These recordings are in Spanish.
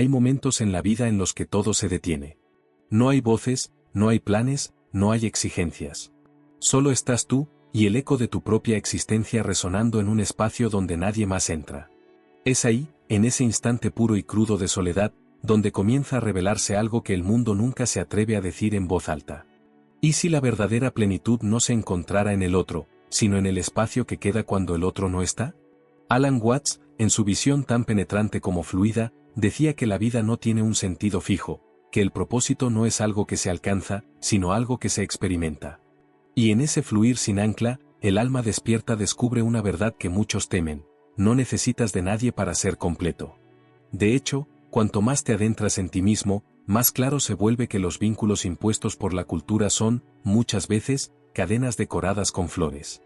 hay momentos en la vida en los que todo se detiene. No hay voces, no hay planes, no hay exigencias. Solo estás tú, y el eco de tu propia existencia resonando en un espacio donde nadie más entra. Es ahí, en ese instante puro y crudo de soledad, donde comienza a revelarse algo que el mundo nunca se atreve a decir en voz alta. ¿Y si la verdadera plenitud no se encontrara en el otro, sino en el espacio que queda cuando el otro no está? Alan Watts, en su visión tan penetrante como fluida, decía que la vida no tiene un sentido fijo, que el propósito no es algo que se alcanza, sino algo que se experimenta. Y en ese fluir sin ancla, el alma despierta descubre una verdad que muchos temen: no necesitas de nadie para ser completo. De hecho, cuanto más te adentras en ti mismo, más claro se vuelve que los vínculos impuestos por la cultura son, muchas veces, cadenas decoradas con flores.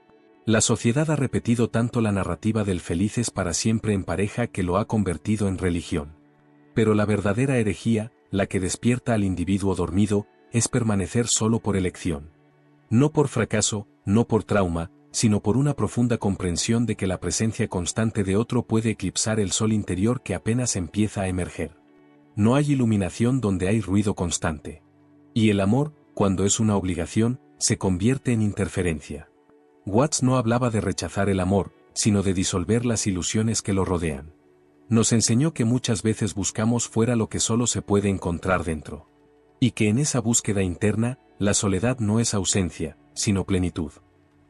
La sociedad ha repetido tanto la narrativa del felices para siempre en pareja que lo ha convertido en religión. Pero la verdadera herejía, la que despierta al individuo dormido, es permanecer solo por elección. No por fracaso, no por trauma, sino por una profunda comprensión de que la presencia constante de otro puede eclipsar el sol interior que apenas empieza a emerger. No hay iluminación donde hay ruido constante. Y el amor, cuando es una obligación, se convierte en interferencia. Watts no hablaba de rechazar el amor, sino de disolver las ilusiones que lo rodean. Nos enseñó que muchas veces buscamos fuera lo que solo se puede encontrar dentro. Y que en esa búsqueda interna, la soledad no es ausencia, sino plenitud.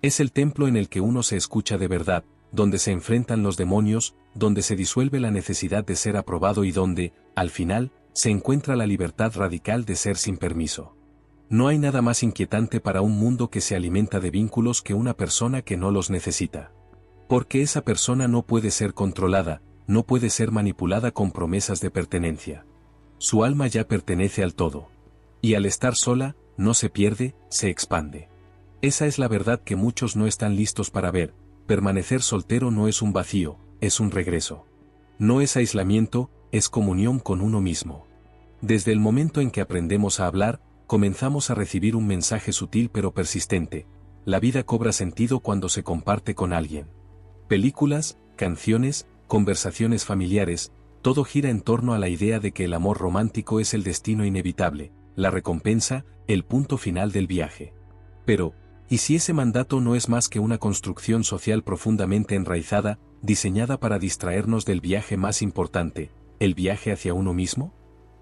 Es el templo en el que uno se escucha de verdad, donde se enfrentan los demonios, donde se disuelve la necesidad de ser aprobado y donde, al final, se encuentra la libertad radical de ser sin permiso. No hay nada más inquietante para un mundo que se alimenta de vínculos que una persona que no los necesita. Porque esa persona no puede ser controlada, no puede ser manipulada con promesas de pertenencia. Su alma ya pertenece al todo. Y al estar sola, no se pierde, se expande. Esa es la verdad que muchos no están listos para ver. Permanecer soltero no es un vacío, es un regreso. No es aislamiento, es comunión con uno mismo. Desde el momento en que aprendemos a hablar, comenzamos a recibir un mensaje sutil pero persistente: la vida cobra sentido cuando se comparte con alguien. Películas, canciones, conversaciones familiares, todo gira en torno a la idea de que el amor romántico es el destino inevitable, la recompensa, el punto final del viaje. Pero, ¿y si ese mandato no es más que una construcción social profundamente enraizada, diseñada para distraernos del viaje más importante, el viaje hacia uno mismo?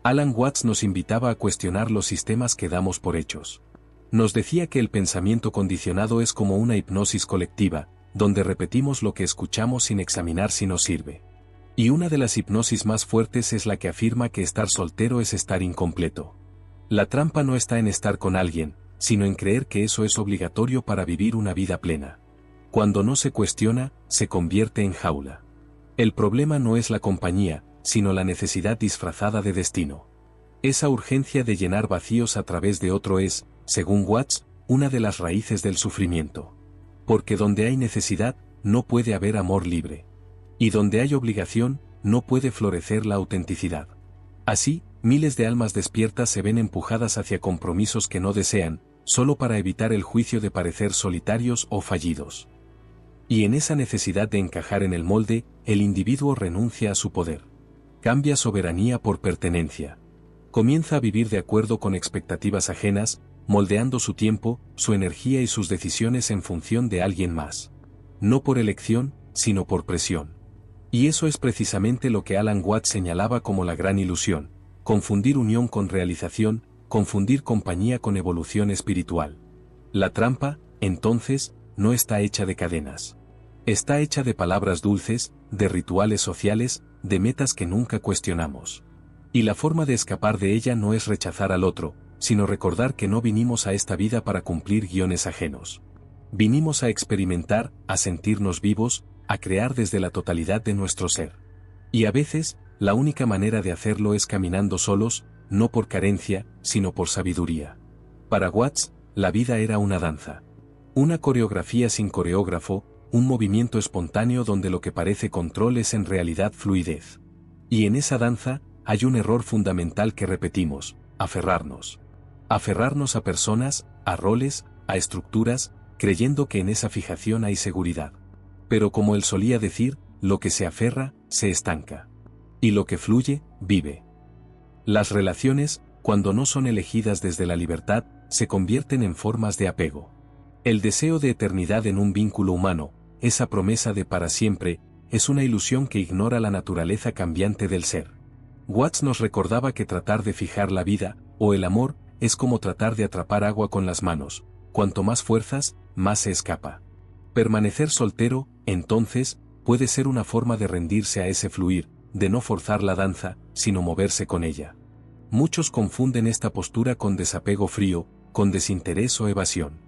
Alan Watts nos invitaba a cuestionar los sistemas que damos por hechos. Nos decía que el pensamiento condicionado es como una hipnosis colectiva, donde repetimos lo que escuchamos sin examinar si nos sirve. Y una de las hipnosis más fuertes es la que afirma que estar soltero es estar incompleto. La trampa no está en estar con alguien, sino en creer que eso es obligatorio para vivir una vida plena. Cuando no se cuestiona, se convierte en jaula. El problema no es la compañía, sino la necesidad disfrazada de destino. Esa urgencia de llenar vacíos a través de otro es, según Watts, una de las raíces del sufrimiento. Porque donde hay necesidad, no puede haber amor libre. Y donde hay obligación, no puede florecer la autenticidad. Así, miles de almas despiertas se ven empujadas hacia compromisos que no desean, solo para evitar el juicio de parecer solitarios o fallidos. Y en esa necesidad de encajar en el molde, el individuo renuncia a su poder. Cambia soberanía por pertenencia. Comienza a vivir de acuerdo con expectativas ajenas, moldeando su tiempo, su energía y sus decisiones en función de alguien más. No por elección, sino por presión. Y eso es precisamente lo que Alan Watts señalaba como la gran ilusión: confundir unión con realización, confundir compañía con evolución espiritual. La trampa, entonces, no está hecha de cadenas. Está hecha de palabras dulces, de rituales sociales, de metas que nunca cuestionamos. Y la forma de escapar de ella no es rechazar al otro, sino recordar que no vinimos a esta vida para cumplir guiones ajenos. Vinimos a experimentar, a sentirnos vivos, a crear desde la totalidad de nuestro ser. Y a veces, la única manera de hacerlo es caminando solos, no por carencia, sino por sabiduría. Para Watts, la vida era una danza. Una coreografía sin coreógrafo, un movimiento espontáneo donde lo que parece control es en realidad fluidez. Y en esa danza, hay un error fundamental que repetimos: aferrarnos. Aferrarnos a personas, a roles, a estructuras, creyendo que en esa fijación hay seguridad. Pero como él solía decir, lo que se aferra, se estanca. Y lo que fluye, vive. Las relaciones, cuando no son elegidas desde la libertad, se convierten en formas de apego. El deseo de eternidad en un vínculo humano, esa promesa de para siempre, es una ilusión que ignora la naturaleza cambiante del ser. Watts nos recordaba que tratar de fijar la vida, o el amor, es como tratar de atrapar agua con las manos, cuanto más fuerzas, más se escapa. Permanecer soltero, entonces, puede ser una forma de rendirse a ese fluir, de no forzar la danza, sino moverse con ella. Muchos confunden esta postura con desapego frío, con desinterés o evasión.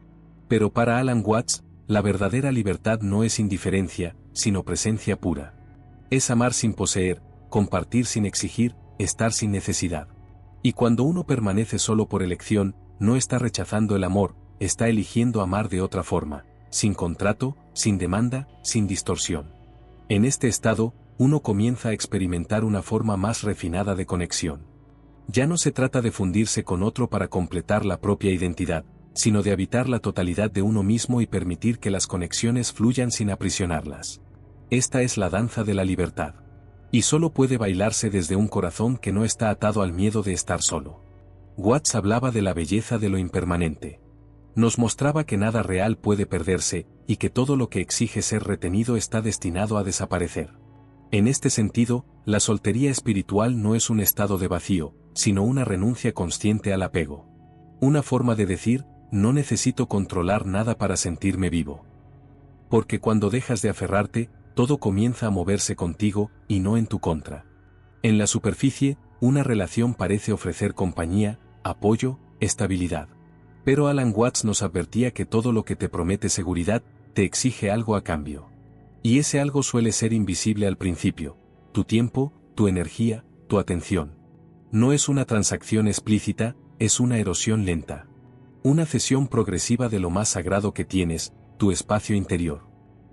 Pero para Alan Watts, la verdadera libertad no es indiferencia, sino presencia pura. Es amar sin poseer, compartir sin exigir, estar sin necesidad. Y cuando uno permanece solo por elección, no está rechazando el amor, está eligiendo amar de otra forma, sin contrato, sin demanda, sin distorsión. En este estado, uno comienza a experimentar una forma más refinada de conexión. Ya no se trata de fundirse con otro para completar la propia identidad, sino de habitar la totalidad de uno mismo y permitir que las conexiones fluyan sin aprisionarlas. Esta es la danza de la libertad. Y solo puede bailarse desde un corazón que no está atado al miedo de estar solo. Watts hablaba de la belleza de lo impermanente. Nos mostraba que nada real puede perderse, y que todo lo que exige ser retenido está destinado a desaparecer. En este sentido, la soltería espiritual no es un estado de vacío, sino una renuncia consciente al apego. Una forma de decir, no necesito controlar nada para sentirme vivo. Porque cuando dejas de aferrarte, todo comienza a moverse contigo, y no en tu contra. En la superficie, una relación parece ofrecer compañía, apoyo, estabilidad. Pero Alan Watts nos advertía que todo lo que te promete seguridad, te exige algo a cambio. Y ese algo suele ser invisible al principio: tu tiempo, tu energía, tu atención. No es una transacción explícita, es una erosión lenta. Una cesión progresiva de lo más sagrado que tienes, tu espacio interior.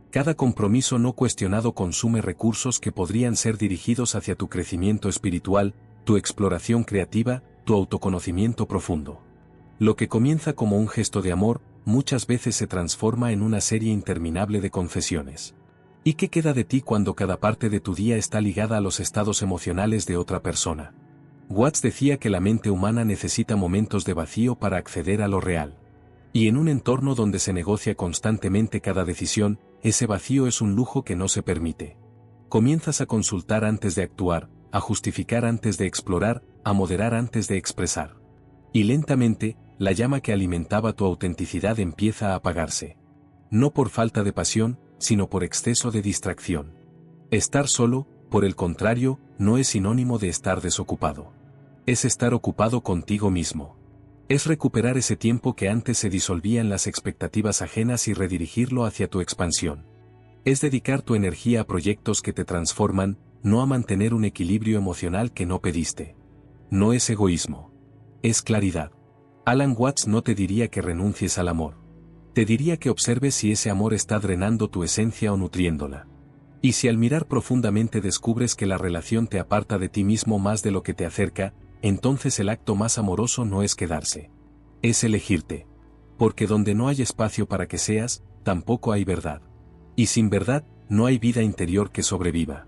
Cada compromiso no cuestionado consume recursos que podrían ser dirigidos hacia tu crecimiento espiritual, tu exploración creativa, tu autoconocimiento profundo. Lo que comienza como un gesto de amor, muchas veces se transforma en una serie interminable de concesiones. ¿Y qué queda de ti cuando cada parte de tu día está ligada a los estados emocionales de otra persona? Watts decía que la mente humana necesita momentos de vacío para acceder a lo real. Y en un entorno donde se negocia constantemente cada decisión, ese vacío es un lujo que no se permite. Comienzas a consultar antes de actuar, a justificar antes de explorar, a moderar antes de expresar. Y lentamente, la llama que alimentaba tu autenticidad empieza a apagarse. No por falta de pasión, sino por exceso de distracción. Estar solo, por el contrario, no es sinónimo de estar desocupado. Es estar ocupado contigo mismo. Es recuperar ese tiempo que antes se disolvía en las expectativas ajenas y redirigirlo hacia tu expansión. Es dedicar tu energía a proyectos que te transforman, no a mantener un equilibrio emocional que no pediste. No es egoísmo. Es claridad. Alan Watts no te diría que renuncies al amor. Te diría que observes si ese amor está drenando tu esencia o nutriéndola. Y si al mirar profundamente descubres que la relación te aparta de ti mismo más de lo que te acerca, entonces el acto más amoroso no es quedarse. Es elegirte. Porque donde no hay espacio para que seas, tampoco hay verdad. Y sin verdad, no hay vida interior que sobreviva.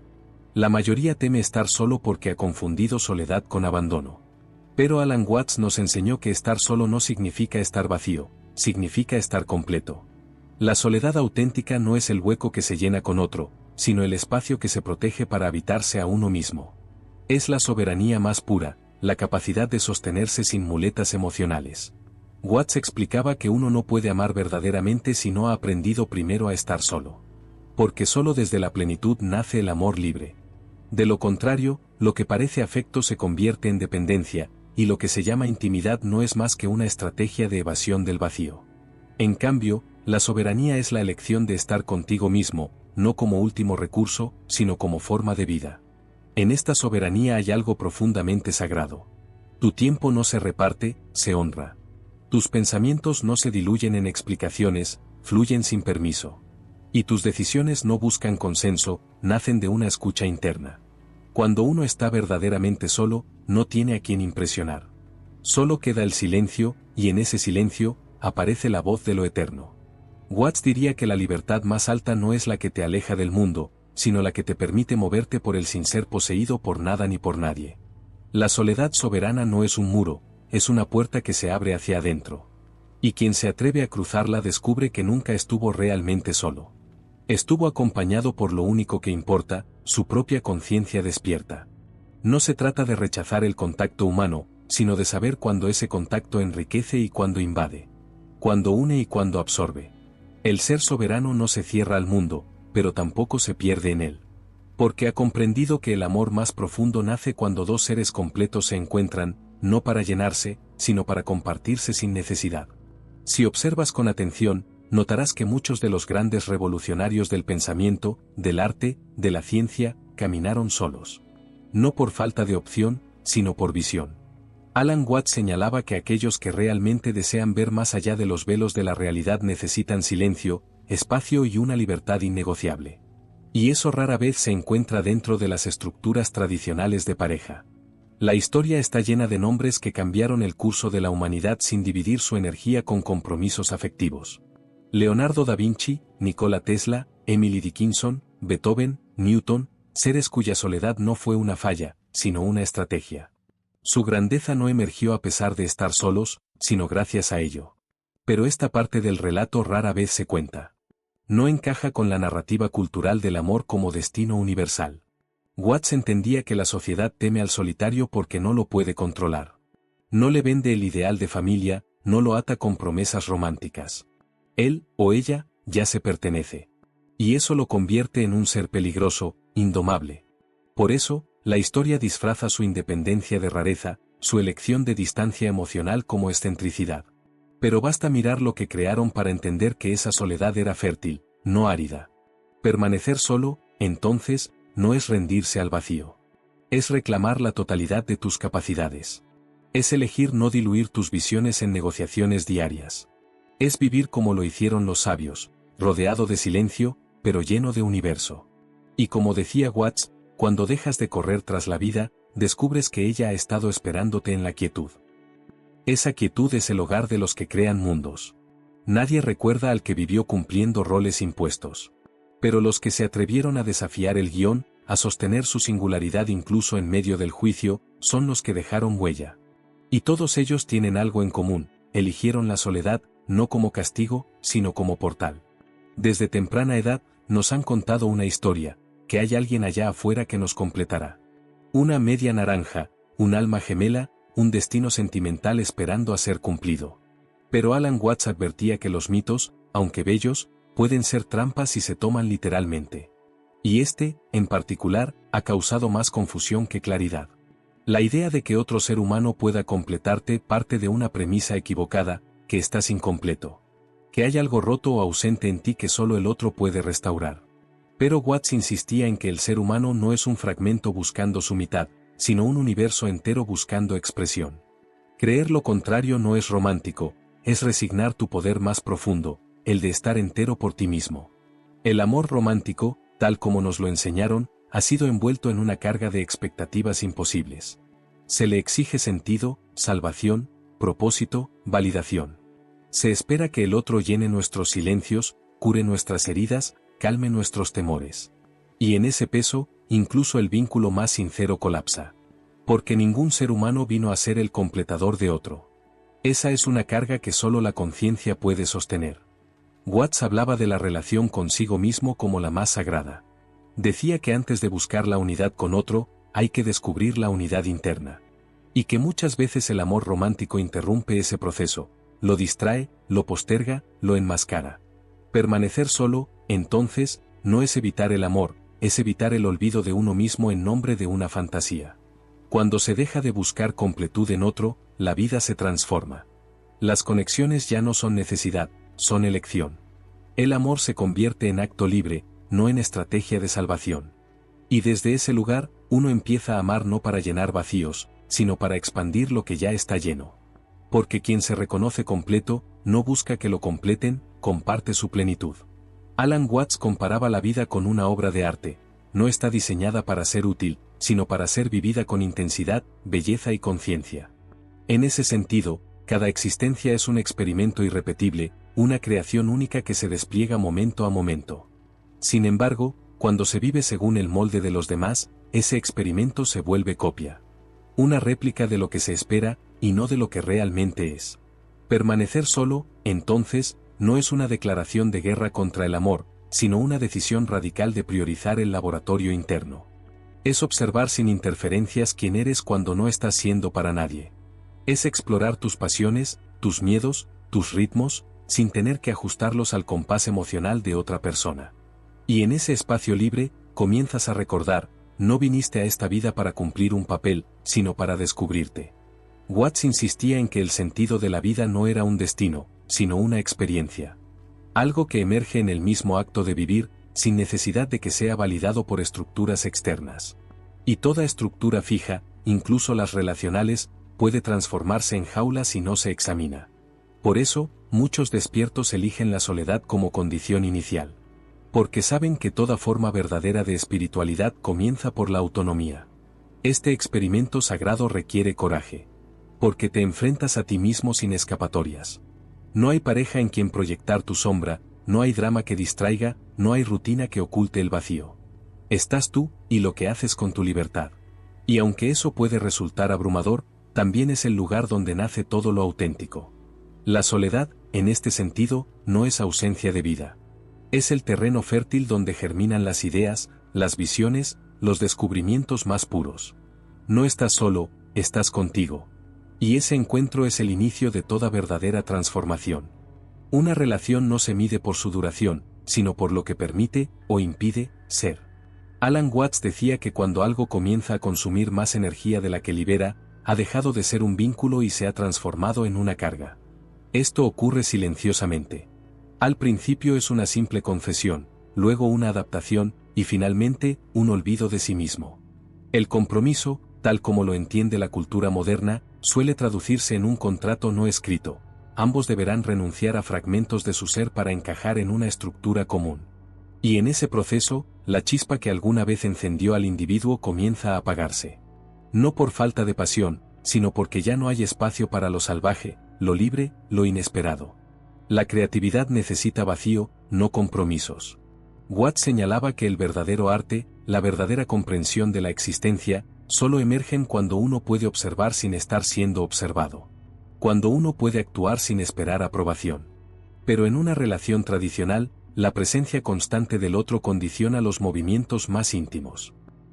La mayoría teme estar solo porque ha confundido soledad con abandono. Pero Alan Watts nos enseñó que estar solo no significa estar vacío, significa estar completo. La soledad auténtica no es el hueco que se llena con otro, sino el espacio que se protege para habitarse a uno mismo. Es la soberanía más pura, la capacidad de sostenerse sin muletas emocionales. Watts explicaba que uno no puede amar verdaderamente si no ha aprendido primero a estar solo. Porque solo desde la plenitud nace el amor libre. De lo contrario, lo que parece afecto se convierte en dependencia, y lo que se llama intimidad no es más que una estrategia de evasión del vacío. En cambio, la soberanía es la elección de estar contigo mismo, no como último recurso, sino como forma de vida. En esta soberanía hay algo profundamente sagrado. Tu tiempo no se reparte, se honra. Tus pensamientos no se diluyen en explicaciones, fluyen sin permiso. Y tus decisiones no buscan consenso, nacen de una escucha interna. Cuando uno está verdaderamente solo, no tiene a quien impresionar. Solo queda el silencio, y en ese silencio, aparece la voz de lo eterno. Watts diría que la libertad más alta no es la que te aleja del mundo, sino la que te permite moverte por él sin ser poseído por nada ni por nadie. La soledad soberana no es un muro, es una puerta que se abre hacia adentro. Y quien se atreve a cruzarla descubre que nunca estuvo realmente solo. Estuvo acompañado por lo único que importa, su propia conciencia despierta. No se trata de rechazar el contacto humano, sino de saber cuándo ese contacto enriquece y cuándo invade. Cuándo une y cuándo absorbe. El ser soberano no se cierra al mundo, pero tampoco se pierde en él. Porque ha comprendido que el amor más profundo nace cuando dos seres completos se encuentran, no para llenarse, sino para compartirse sin necesidad. Si observas con atención, notarás que muchos de los grandes revolucionarios del pensamiento, del arte, de la ciencia, caminaron solos. No por falta de opción, sino por visión. Alan Watts señalaba que aquellos que realmente desean ver más allá de los velos de la realidad necesitan silencio, espacio y una libertad innegociable. Y eso rara vez se encuentra dentro de las estructuras tradicionales de pareja. La historia está llena de nombres que cambiaron el curso de la humanidad sin dividir su energía con compromisos afectivos. Leonardo da Vinci, Nikola Tesla, Emily Dickinson, Beethoven, Newton, seres cuya soledad no fue una falla, sino una estrategia. Su grandeza no emergió a pesar de estar solos, sino gracias a ello. Pero esta parte del relato rara vez se cuenta. No encaja con la narrativa cultural del amor como destino universal. Watts entendía que la sociedad teme al solitario porque no lo puede controlar. No le vende el ideal de familia, no lo ata con promesas románticas. Él, o ella, ya se pertenece. Y eso lo convierte en un ser peligroso, indomable. Por eso, la historia disfraza su independencia de rareza, su elección de distancia emocional como excentricidad. Pero basta mirar lo que crearon para entender que esa soledad era fértil, no árida. Permanecer solo, entonces, no es rendirse al vacío. Es reclamar la totalidad de tus capacidades. Es elegir no diluir tus visiones en negociaciones diarias. Es vivir como lo hicieron los sabios, rodeado de silencio, pero lleno de universo. Y como decía Watts, cuando dejas de correr tras la vida, descubres que ella ha estado esperándote en la quietud. Esa quietud es el hogar de los que crean mundos. Nadie recuerda al que vivió cumpliendo roles impuestos. Pero los que se atrevieron a desafiar el guión, a sostener su singularidad incluso en medio del juicio, son los que dejaron huella. Y todos ellos tienen algo en común, eligieron la soledad, no como castigo, sino como portal. Desde temprana edad, nos han contado una historia, que hay alguien allá afuera que nos completará. Una media naranja, un alma gemela, un destino sentimental esperando a ser cumplido. Pero Alan Watts advertía que los mitos, aunque bellos, pueden ser trampas si se toman literalmente. Y este, en particular, ha causado más confusión que claridad. La idea de que otro ser humano pueda completarte parte de una premisa equivocada, que estás incompleto. Que hay algo roto o ausente en ti que solo el otro puede restaurar. Pero Watts insistía en que el ser humano no es un fragmento buscando su mitad, sino un universo entero buscando expresión. Creer lo contrario no es romántico, es resignar tu poder más profundo, el de estar entero por ti mismo. El amor romántico, tal como nos lo enseñaron, ha sido envuelto en una carga de expectativas imposibles. Se le exige sentido, salvación, propósito, validación. Se espera que el otro llene nuestros silencios, cure nuestras heridas, calme nuestros temores. Y en ese peso, incluso el vínculo más sincero colapsa. Porque ningún ser humano vino a ser el completador de otro. Esa es una carga que solo la conciencia puede sostener. Watts hablaba de la relación consigo mismo como la más sagrada. Decía que antes de buscar la unidad con otro, hay que descubrir la unidad interna. Y que muchas veces el amor romántico interrumpe ese proceso, lo distrae, lo posterga, lo enmascara. Permanecer solo, entonces, no es evitar el amor, es evitar el olvido de uno mismo en nombre de una fantasía. Cuando se deja de buscar completud en otro, la vida se transforma. Las conexiones ya no son necesidad, son elección. El amor se convierte en acto libre, no en estrategia de salvación. Y desde ese lugar, uno empieza a amar no para llenar vacíos, sino para expandir lo que ya está lleno. Porque quien se reconoce completo, no busca que lo completen, comparte su plenitud. Alan Watts comparaba la vida con una obra de arte, no está diseñada para ser útil, sino para ser vivida con intensidad, belleza y conciencia. En ese sentido, cada existencia es un experimento irrepetible, una creación única que se despliega momento a momento. Sin embargo, cuando se vive según el molde de los demás, ese experimento se vuelve copia. una réplica de lo que se espera, y no de lo que realmente es. Permanecer solo, entonces, no es una declaración de guerra contra el amor, sino una decisión radical de priorizar el laboratorio interno. Es observar sin interferencias quién eres cuando no estás siendo para nadie. Es explorar tus pasiones, tus miedos, tus ritmos, sin tener que ajustarlos al compás emocional de otra persona. Y en ese espacio libre, comienzas a recordar, no viniste a esta vida para cumplir un papel, sino para descubrirte. Watts insistía en que el sentido de la vida no era un destino, sino una experiencia. Algo que emerge en el mismo acto de vivir, sin necesidad de que sea validado por estructuras externas. Y toda estructura fija, incluso las relacionales, puede transformarse en jaula si no se examina. Por eso, muchos despiertos eligen la soledad como condición inicial. Porque saben que toda forma verdadera de espiritualidad comienza por la autonomía. Este experimento sagrado requiere coraje. Porque te enfrentas a ti mismo sin escapatorias. No hay pareja en quien proyectar tu sombra, no hay drama que distraiga, no hay rutina que oculte el vacío. Estás tú, y lo que haces con tu libertad. Y aunque eso puede resultar abrumador, también es el lugar donde nace todo lo auténtico. La soledad, en este sentido, no es ausencia de vida. Es el terreno fértil donde germinan las ideas, las visiones, los descubrimientos más puros. No estás solo, estás contigo. Y ese encuentro es el inicio de toda verdadera transformación. Una relación no se mide por su duración, sino por lo que permite, o impide, ser. Alan Watts decía que cuando algo comienza a consumir más energía de la que libera, ha dejado de ser un vínculo y se ha transformado en una carga. Esto ocurre silenciosamente. Al principio es una simple confesión, luego una adaptación, y finalmente, un olvido de sí mismo. El compromiso, tal como lo entiende la cultura moderna, suele traducirse en un contrato no escrito. Ambos deberán renunciar a fragmentos de su ser para encajar en una estructura común. Y en ese proceso, la chispa que alguna vez encendió al individuo comienza a apagarse. No por falta de pasión, sino porque ya no hay espacio para lo salvaje, lo libre, lo inesperado. La creatividad necesita vacío, no compromisos. Watts señalaba que el verdadero arte, la verdadera comprensión de la existencia, solo emergen cuando uno puede observar sin estar siendo observado. Cuando uno puede actuar sin esperar aprobación. Pero en una relación tradicional, la presencia constante del otro condiciona los movimientos más íntimos.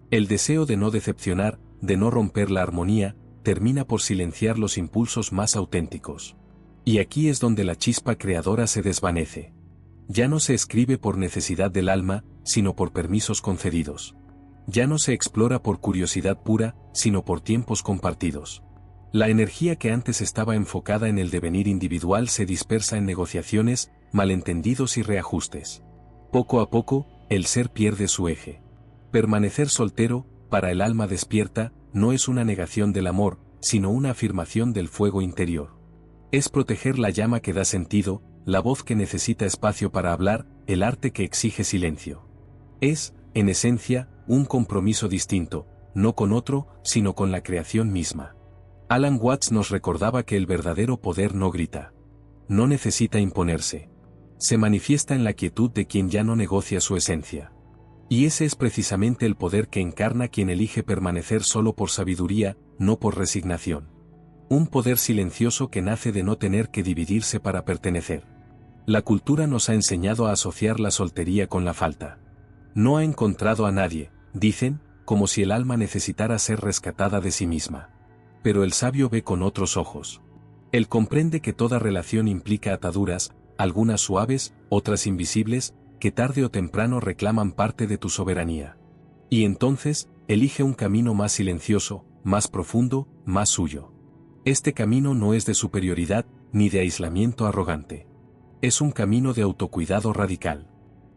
El deseo de no decepcionar, de no romper la armonía, termina por silenciar los impulsos más auténticos. Y aquí es donde la chispa creadora se desvanece. Ya no se escribe por necesidad del alma, sino por permisos concedidos. Ya no se explora por curiosidad pura, sino por tiempos compartidos. La energía que antes estaba enfocada en el devenir individual se dispersa en negociaciones, malentendidos y reajustes. Poco a poco, el ser pierde su eje. Permanecer soltero, para el alma despierta, no es una negación del amor, sino una afirmación del fuego interior. Es proteger la llama que da sentido, la voz que necesita espacio para hablar, el arte que exige silencio. Es, en esencia, un compromiso distinto, no con otro, sino con la creación misma. Alan Watts nos recordaba que el verdadero poder no grita. No necesita imponerse. Se manifiesta en la quietud de quien ya no negocia su esencia. Y ese es precisamente el poder que encarna quien elige permanecer solo por sabiduría, no por resignación. Un poder silencioso que nace de no tener que dividirse para pertenecer. La cultura nos ha enseñado a asociar la soltería con la falta. No ha encontrado a nadie, dicen, como si el alma necesitara ser rescatada de sí misma. Pero el sabio ve con otros ojos. Él comprende que toda relación implica ataduras, algunas suaves, otras invisibles, que tarde o temprano reclaman parte de tu soberanía. Y entonces, elige un camino más silencioso, más profundo, más suyo. Este camino no es de superioridad, ni de aislamiento arrogante. Es un camino de autocuidado radical.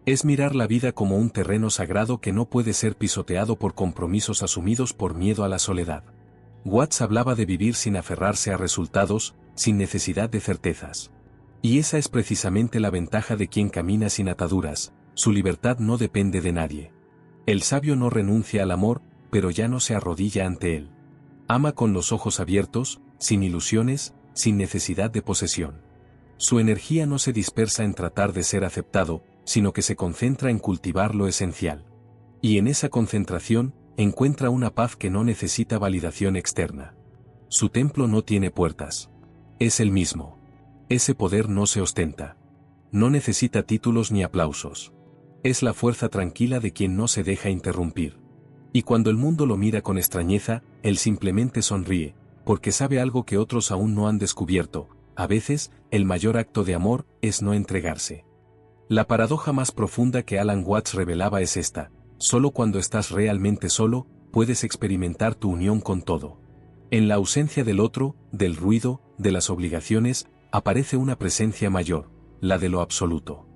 Es mirar la vida como un terreno sagrado que no puede ser pisoteado por compromisos asumidos por miedo a la soledad. Watts hablaba de vivir sin aferrarse a resultados, sin necesidad de certezas. Y esa es precisamente la ventaja de quien camina sin ataduras, su libertad no depende de nadie. El sabio no renuncia al amor, pero ya no se arrodilla ante él. Ama con los ojos abiertos, sin ilusiones, sin necesidad de posesión. Su energía no se dispersa en tratar de ser aceptado, sino que se concentra en cultivar lo esencial. Y en esa concentración, encuentra una paz que no necesita validación externa. Su templo no tiene puertas. Es el mismo. Ese poder no se ostenta. No necesita títulos ni aplausos. Es la fuerza tranquila de quien no se deja interrumpir. Y cuando el mundo lo mira con extrañeza, él simplemente sonríe, porque sabe algo que otros aún no han descubierto. A veces, el mayor acto de amor es no entregarse. La paradoja más profunda que Alan Watts revelaba es esta: solo cuando estás realmente solo, puedes experimentar tu unión con todo. En la ausencia del otro, del ruido, de las obligaciones, aparece una presencia mayor, la de lo absoluto.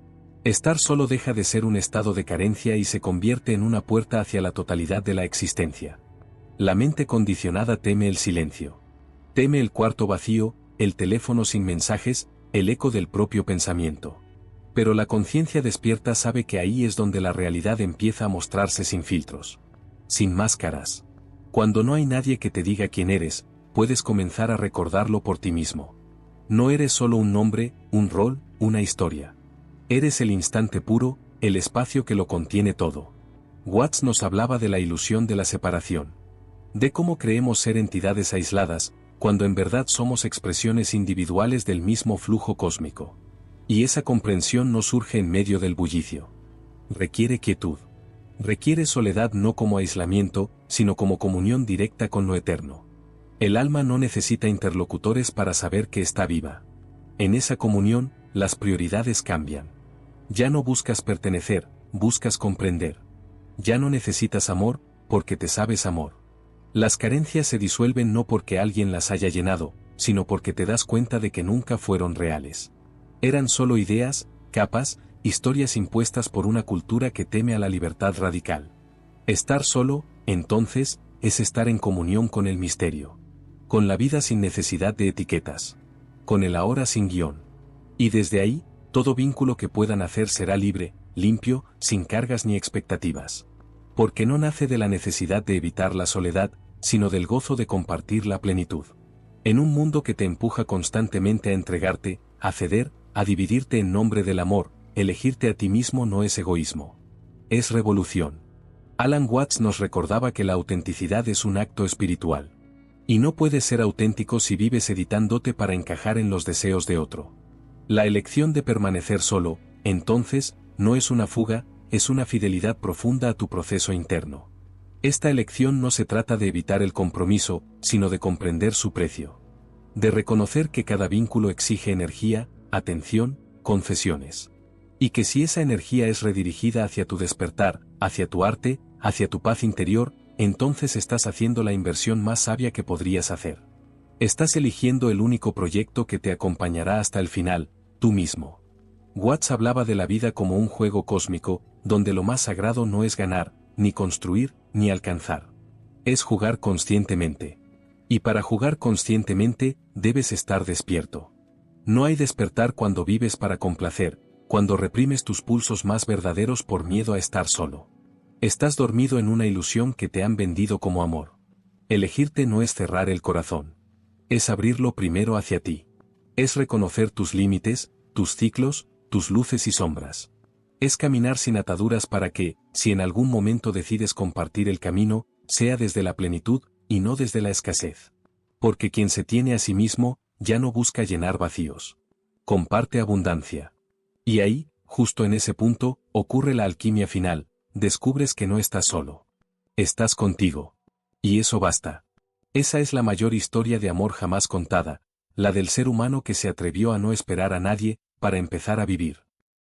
Estar solo deja de ser un estado de carencia y se convierte en una puerta hacia la totalidad de la existencia. La mente condicionada teme el silencio. Teme el cuarto vacío, el teléfono sin mensajes, el eco del propio pensamiento. Pero la conciencia despierta sabe que ahí es donde la realidad empieza a mostrarse sin filtros. Sin máscaras. Cuando no hay nadie que te diga quién eres, puedes comenzar a recordarlo por ti mismo. No eres solo un nombre, un rol, una historia. Eres el instante puro, el espacio que lo contiene todo. Watts nos hablaba de la ilusión de la separación. De cómo creemos ser entidades aisladas, cuando en verdad somos expresiones individuales del mismo flujo cósmico. Y esa comprensión no surge en medio del bullicio. Requiere quietud. Requiere soledad no como aislamiento, sino como comunión directa con lo eterno. El alma no necesita interlocutores para saber que está viva. En esa comunión, las prioridades cambian. Ya no buscas pertenecer, buscas comprender. Ya no necesitas amor, porque te sabes amor. Las carencias se disuelven no porque alguien las haya llenado, sino porque te das cuenta de que nunca fueron reales. Eran solo ideas, capas, historias impuestas por una cultura que teme a la libertad radical. Estar solo, entonces, es estar en comunión con el misterio. Con la vida sin necesidad de etiquetas. Con el ahora sin guión. Y desde ahí, todo vínculo que puedan hacer será libre, limpio, sin cargas ni expectativas. Porque no nace de la necesidad de evitar la soledad, sino del gozo de compartir la plenitud. En un mundo que te empuja constantemente a entregarte, a ceder, a dividirte en nombre del amor, elegirte a ti mismo no es egoísmo. Es revolución. Alan Watts nos recordaba que la autenticidad es un acto espiritual. Y no puedes ser auténtico si vives editándote para encajar en los deseos de otro. La elección de permanecer solo, entonces, no es una fuga, es una fidelidad profunda a tu proceso interno. Esta elección no se trata de evitar el compromiso, sino de comprender su precio. De reconocer que cada vínculo exige energía, atención, confesiones. Y que si esa energía es redirigida hacia tu despertar, hacia tu arte, hacia tu paz interior, entonces estás haciendo la inversión más sabia que podrías hacer. Estás eligiendo el único proyecto que te acompañará hasta el final, tú mismo. Watts hablaba de la vida como un juego cósmico, donde lo más sagrado no es ganar, ni construir, ni alcanzar. Es jugar conscientemente. Y para jugar conscientemente, debes estar despierto. No hay despertar cuando vives para complacer, cuando reprimes tus pulsos más verdaderos por miedo a estar solo. Estás dormido en una ilusión que te han vendido como amor. Elegirte no es cerrar el corazón. Es abrirlo primero hacia ti. Es reconocer tus límites, tus ciclos, tus luces y sombras. Es caminar sin ataduras para que, si en algún momento decides compartir el camino, sea desde la plenitud, y no desde la escasez. Porque quien se tiene a sí mismo, ya no busca llenar vacíos. Comparte abundancia. Y ahí, justo en ese punto, ocurre la alquimia final, descubres que no estás solo. Estás contigo. Y eso basta. Esa es la mayor historia de amor jamás contada, la del ser humano que se atrevió a no esperar a nadie, para empezar a vivir.